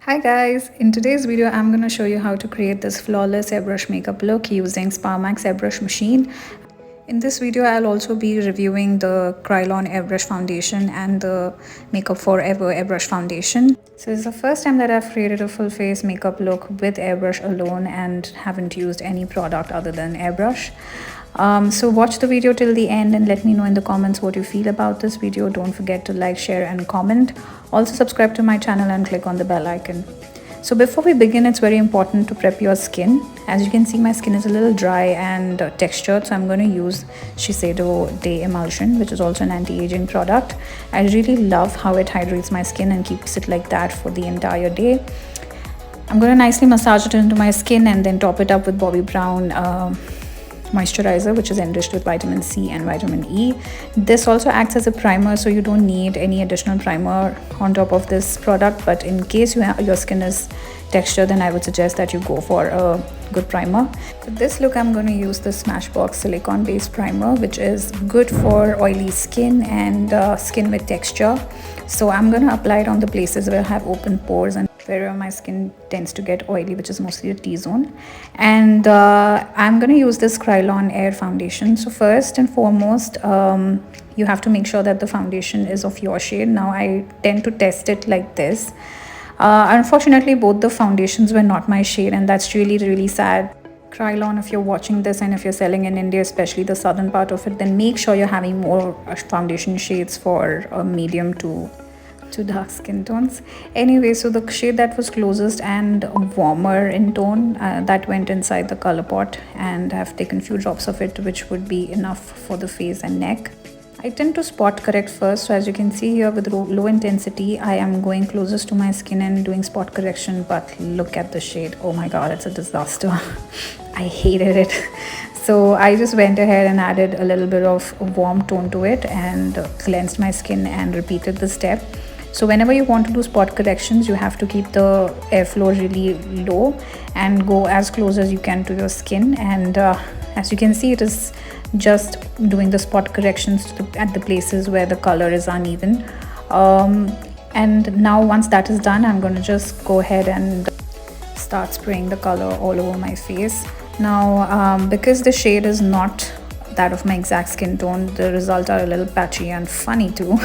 Hi guys, in today's video I'm going to show you how to create this flawless airbrush makeup look using Spa Max airbrush machine. In this video I'll also be reviewing the Kryolan airbrush foundation and the Makeup Forever airbrush foundation. So it's the first time that I've created a full face makeup look with airbrush alone and haven't used any product other than airbrush. So watch the video till the end and let me know in the comments what you feel about this video. Don't forget to like, share and comment. Also subscribe to my channel and click on the bell icon. So before we begin, it's very important to prep your skin. As you can see, my skin is a little dry and textured, so I'm going to use Shiseido Day Emulsion, which is also an anti-aging product. I really love how it hydrates my skin and keeps it like that for the entire day. I'm going to nicely massage it into my skin and then top it up with Bobbi Brown moisturizer, which is enriched with vitamin C and vitamin E. This also acts as a primer, so you don't need any additional primer on top of this product, but in case your skin is textured, then I would suggest that you go for a good primer. For this look I'm going to use the Smashbox silicone based primer, which is good for oily skin and skin with texture. So I'm going to apply it on the places where I have open pores and where my skin tends to get oily, which is mostly the T-zone. And I'm going to use this Kryolan Air foundation. So first and foremost, you have to make sure that the foundation is of your shade. Now I tend to test it like this. Unfortunately, both the foundations were not my shade, and that's really sad. Kryolan, if you're watching this and if you're selling in India, especially the southern part of it, then make sure you're having more foundation shades for medium to dark skin tones. Anyway, so the shade that was closest and warmer in tone, that went inside the color pot, and I've taken few drops of it, which would be enough for the face and neck. I tend to spot correct first, so as you can see here with low intensity, I am going closest to my skin and doing spot correction, but look at the shade. Oh my god, it's a disaster. I hated it. So I just went ahead and added a little bit of warm tone to it and cleansed my skin and repeated the step. So whenever you want to do spot corrections, you have to keep the airflow really low and go as close as you can to your skin. And as you can see, it is just doing the spot corrections at the places where the color is uneven. And now once that is done, I'm going to just go ahead and start spraying the color all over my face. Now because the shade is not that of my exact skin tone, the results are a little patchy and funny too.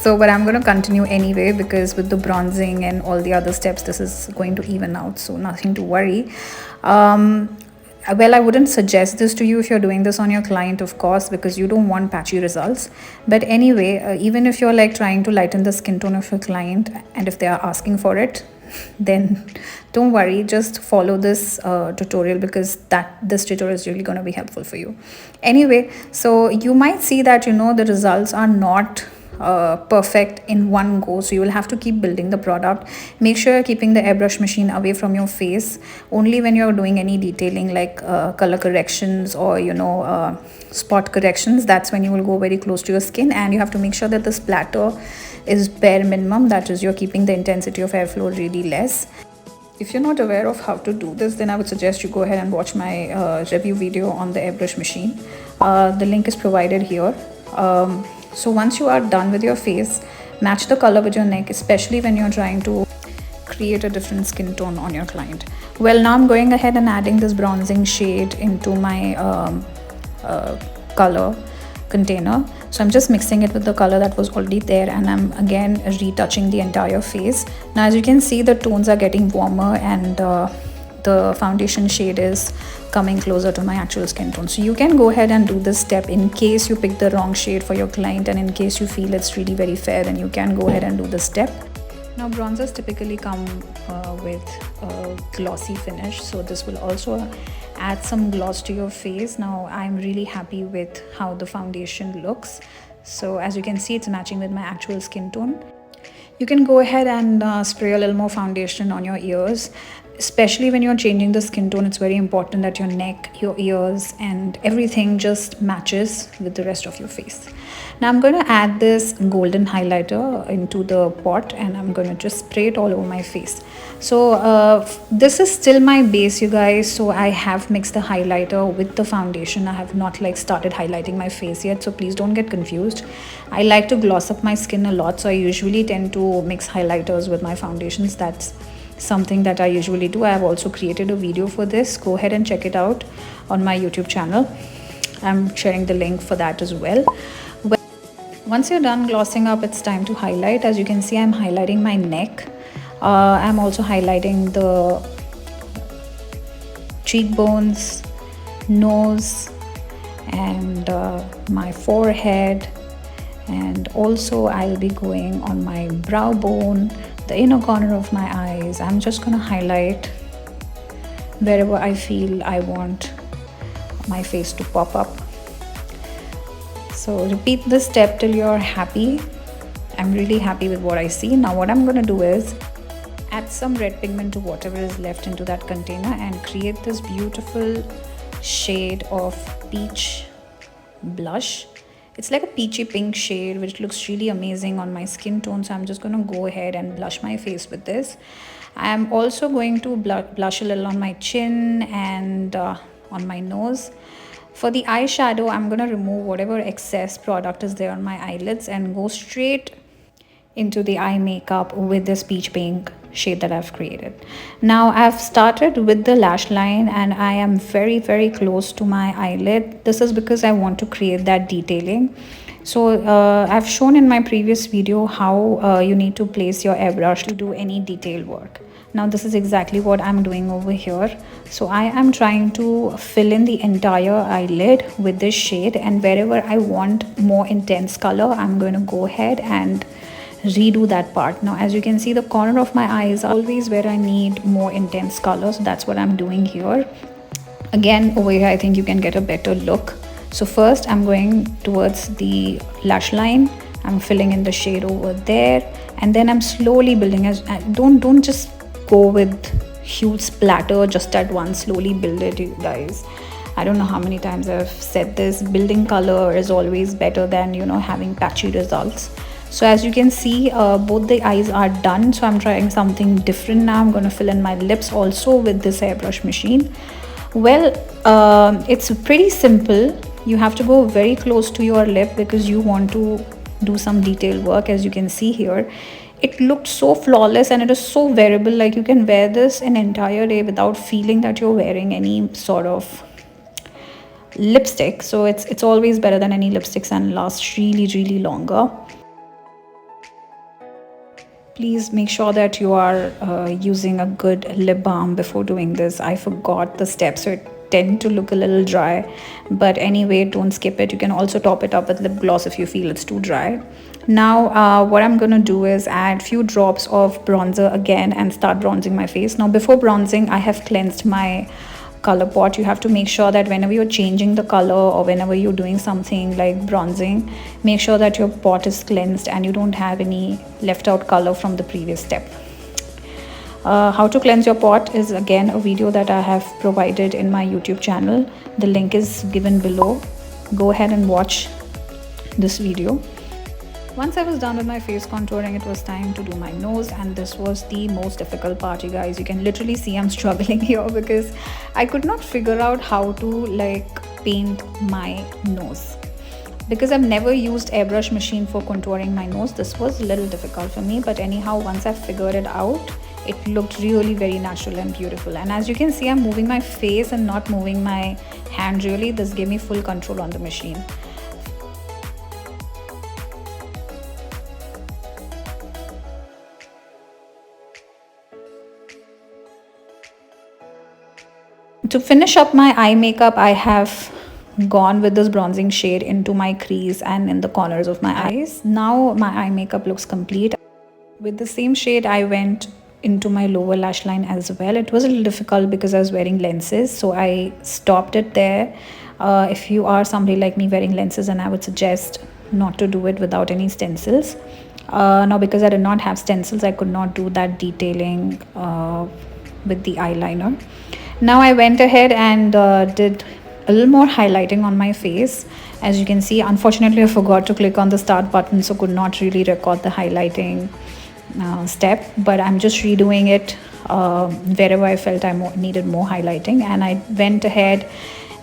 So but I'm going to continue anyway, because with the bronzing and all the other steps, this is going to even out, so nothing to worry. Well, I wouldn't suggest this to you if you're doing this on your client, of course, because you don't want patchy results. But anyway, even if you're like trying to lighten the skin tone of your client, and if they are asking for it, then don't worry, just follow this tutorial, because this tutorial is really going to be helpful for you. Anyway, so you might see that the results are not perfect in one go, so you will have to keep building the product. Make sure you're keeping the airbrush machine away from your face. Only when you're doing any detailing like color corrections or spot corrections, that's when you will go very close to your skin, and you have to make sure that the splatter is bare minimum, that is, you're keeping the intensity of airflow really less. If you're not aware of how to do this, then I would suggest you go ahead and watch my review video on the airbrush machine. The link is provided here. So once you are done with your face, match the color with your neck, especially when you're trying to create a different skin tone on your client. Well, now I'm going ahead and adding this bronzing shade into my color container. So I'm just mixing it with the color that was already there, and I'm again retouching the entire face. Now as you can see, the tones are getting warmer and the foundation shade is coming closer to my actual skin tone. So you can go ahead and do this step in case you pick the wrong shade for your client, and in case you feel it's really very fair, then you can go ahead and do this step. Now bronzers typically come with a glossy finish, so this will also add some gloss to your face. Now I'm really happy with how the foundation looks. So as you can see, it's matching with my actual skin tone. You can go ahead and spray a little more foundation on your ears. Especially when you're changing the skin tone, it's very important that your neck, your ears and everything just matches with the rest of your face. Now I'm going to add this golden highlighter into the pot, and I'm going to just spray it all over my face. So this is still my base, you guys. So I have mixed the highlighter with the foundation. I have not like started highlighting my face yet, so please don't get confused. I like to gloss up my skin a lot, so I usually tend to mix highlighters with my foundations. That's something that I usually do. I have also created a video for this. Go ahead and check it out on my YouTube channel. I'm sharing the link for that as well. Once you're done glossing up, it's time to highlight. As you can see, I'm highlighting my neck. I'm also highlighting the cheekbones, nose, and my forehead. And also I'll be going on my brow bone, the inner corner of my eyes. I'm just gonna highlight wherever I feel I want my face to pop up. So repeat this step till you're happy. I'm really happy with what I see. Now what I'm gonna do is add some red pigment to whatever is left into that container and create this beautiful shade of peach blush. It's like a peachy pink shade which looks really amazing on my skin tone. So I'm just going to go ahead and blush my face with this. I'm also going to blush a little on my chin and on my nose. For the eyeshadow, I'm going to remove whatever excess product is there on my eyelids and go straight into the eye makeup with this peach pink shade that I've created. Now I've started with the lash line and I am very close to my eyelid. This is because I want to create that detailing. So I've shown in my previous video how you need to place your airbrush to do any detail work. Now this is exactly what I'm doing over here. So I am trying to fill in the entire eyelid with this shade, and wherever I want more intense color, I'm going to go ahead and redo that part. Now as you can see, the corner of my eyes are always where I need more intense color, so that's what I'm doing here. Again, over here I think you can get a better look. So first I'm going towards the lash line. I'm filling in the shade over there, and then I'm slowly building. As don't just go with huge splatter just at once. Slowly build it, you guys. I don't know how many times I've said this. Building color is always better than, you know, having patchy results. So as you can see, both the eyes are done. So I'm trying something different now. I'm going to fill in my lips also with this airbrush machine. Well, it's pretty simple. You have to go very close to your lip because you want to do some detail work. As you can see here, it looked so flawless and it is so wearable. Like you can wear this an entire day without feeling that you're wearing any sort of lipstick. So it's always better than any lipsticks and lasts really longer. Please make sure that you are using a good lip balm before doing this. I forgot the steps, so it tend to look a little dry. But anyway, don't skip it. You can also top it up with lip gloss if you feel it's too dry. Now what I'm going to do is add few drops of bronzer again and start bronzing my face. Now before bronzing, I have cleansed my color pot. You have to make sure that whenever you're changing the color or whenever you're doing something like bronzing, make sure that your pot is cleansed and you don't have any left out color from the previous step. How to cleanse your pot is again a video that I have provided in my YouTube channel. The link is given below. Go ahead and watch this video. Once I was done with my face contouring, it was time to do my nose, and this was the most difficult part, you guys. You can literally see I'm struggling here because I could not figure out how to like paint my nose. Because I've never used airbrush machine for contouring my nose, this was a little difficult for me, but anyhow, once I figured it out, it looked really very natural and beautiful. And as you can see, I'm moving my face and not moving my hand really. This gave me full control on the machine. To finish up my eye makeup, I have gone with this bronzing shade into my crease and in the corners of my eyes. Now my eye makeup looks complete. With the same shade, I went into my lower lash line as well. It was a little difficult because I was wearing lenses, so I stopped it there. If you are somebody like me wearing lenses, and I would suggest not to do it without any stencils. Now because I did not have stencils, I could not do that detailing with the eyeliner. Now I went ahead and did a little more highlighting on my face, As you can see, unfortunately I forgot to click on the start button, so could not really record the highlighting step, but I'm just redoing it wherever I felt I needed more highlighting, and I went ahead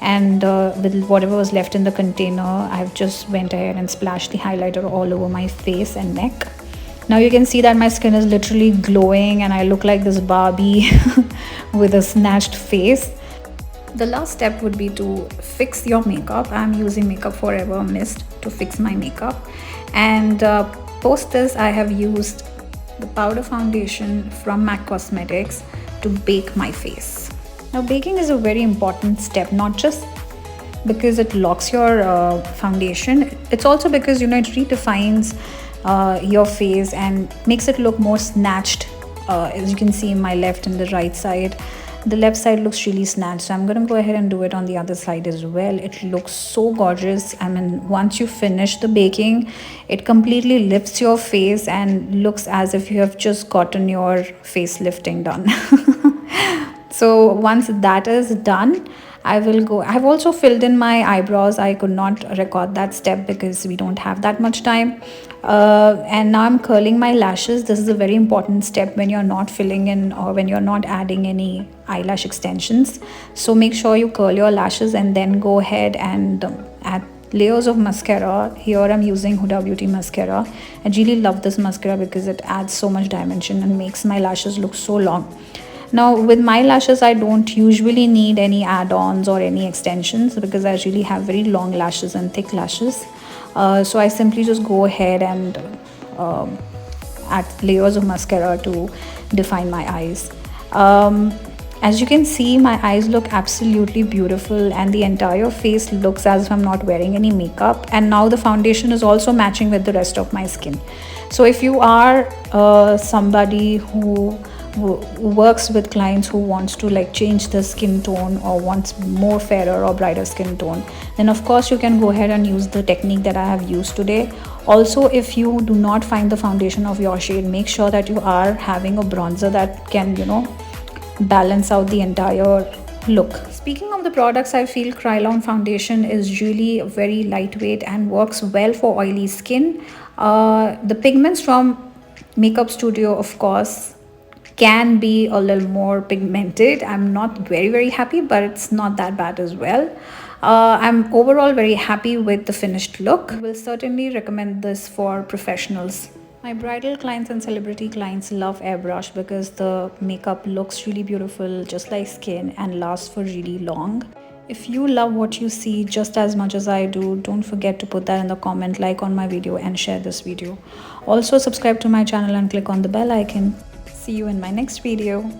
and with whatever was left in the container, I've just went ahead and splashed the highlighter all over my face and neck. Now you can see that my skin is literally glowing and I look like this Barbie with a snatched face. The last step would be to fix your makeup. I'm using Makeup Forever Mist to fix my makeup, and post this I have used the powder foundation from MAC Cosmetics to bake my face. Now baking is a very important step, not just because it locks your foundation, it's also because it redefines your face and makes it look more snatched. As you can see in my left and the right side, the left side looks really snatched, so I'm gonna go ahead and do it on the other side as well. It looks so gorgeous. I mean, once you finish the baking, it completely lifts your face and looks as if you have just gotten your facelifting done. So once that is done, I've also filled in my eyebrows. I could not record that step because we don't have that much time. And now I'm curling my lashes. This is a very important step when you're not filling in or when you're not adding any eyelash extensions. So make sure you curl your lashes and then go ahead and add layers of mascara. Here I'm using Huda Beauty mascara. I really love this mascara because it adds so much dimension and makes my lashes look so long. Now with my lashes, I don't usually need any add-ons or any extensions because I really have very long lashes and thick lashes. So I simply just go ahead and add layers of mascara to define my eyes. As you can see, my eyes look absolutely beautiful and the entire face looks as if I'm not wearing any makeup. And now the foundation is also matching with the rest of my skin. So if you are somebody who works with clients who wants to change the skin tone or wants more fairer or brighter skin tone, then of course you can go ahead and use the technique that I have used today. Also, if you do not find the foundation of your shade, make sure that you are having a bronzer that can balance out the entire look. Speaking of the products, I feel Kryolan foundation is really very lightweight and works well for oily skin. The pigments from Makeup Studio, of course, can be a little more pigmented. I'm not very happy, but it's not that bad as well. I'm overall very happy with the finished look. I will certainly recommend this for professionals. My bridal clients and celebrity clients love Airbrush because the makeup looks really beautiful, just like skin, and lasts for really long. If you love what you see just as much as I do, don't forget to put that in the comment, like on my video and share this video. Also subscribe to my channel and click on the bell icon. See you in my next video.